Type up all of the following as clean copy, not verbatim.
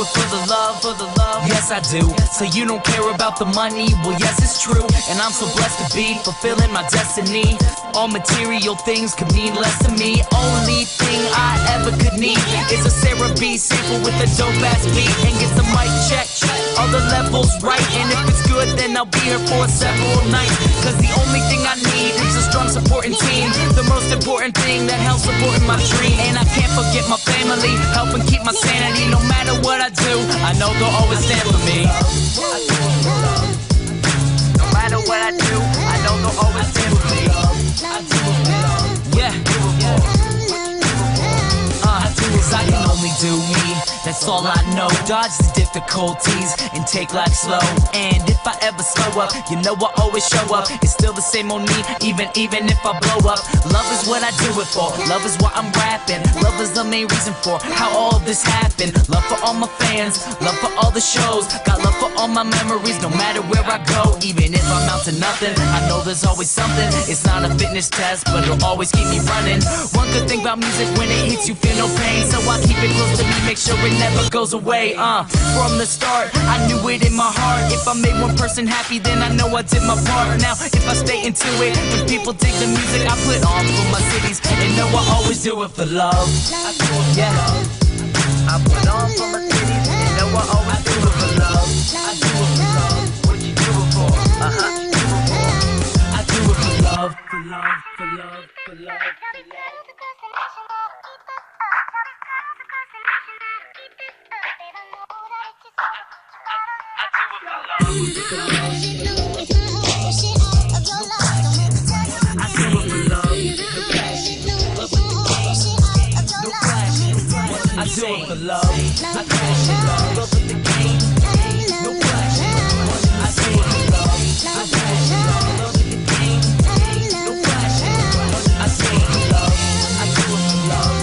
it for the love, yes I do. So you don't care about the money, well yes it's true. And I'm so blessed to be fulfilling my destiny. All material things could mean less to me. Only thing I ever could need is a Sarah B sample with a dope ass beat. And get the mic check, all the levels right. And if it's good then I'll be here for several nights. Cause the only thing I need is a strong supporting team. The most important thing that helps supporting my dream. And I can't forget my family, helping keep my sanity. No matter what I do, I know they'll always stand for me. No matter what I do, I know they'll always stand for me. Yeah. I can only do me, that's all I know. Dodge the difficulties and take life slow. And if I ever slow up, you know I always show up. It's still the same on me, even if I blow up. Love is what I do it for, love is why I'm rapping. Love is the main reason for how all this happened. Love for all my fans, love for all the shows. Got love for all my memories, no matter where I go. Even if I'm out to nothing, I know there's always something. It's not a fitness test, but it'll always keep me running. One good thing about music, when it hits you feel no pain. So I keep it close to me, make sure it never goes away. From the start, I knew it in my heart. If I made one person happy, then I know I did my part. Now, if I stay into it, when people dig the music I put on for my cities, and know I always do it for love. Yeah, I put on for my cities, and know I always do it for love. I do it for love. What you do it for? I do it for love, for love, for love, for love, for love. I do it for love. I cash it love. Love with the game. No flash. I do it for love. I cash it love. Love with the game. No flash. I do it for love. I do it for love.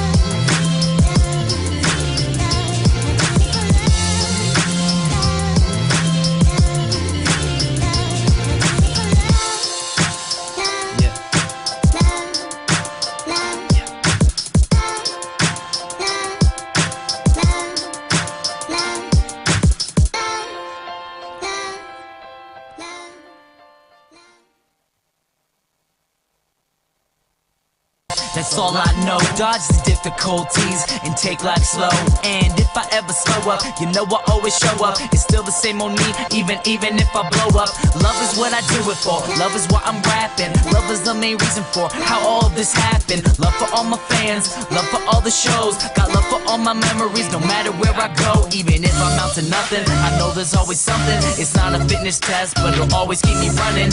That's all I know. Dodge the difficulties and take life slow. And if I ever slow up, you know I always show up. It's still the same on me, even if I blow up. Love is what I do it for, love is why I'm rapping. Love is the main reason for how all this happened. Love for all my fans, love for all the shows. Got love for all my memories, no matter where I go. Even if I'm out to nothing, I know there's always something. It's not a fitness test, but it'll always keep me running.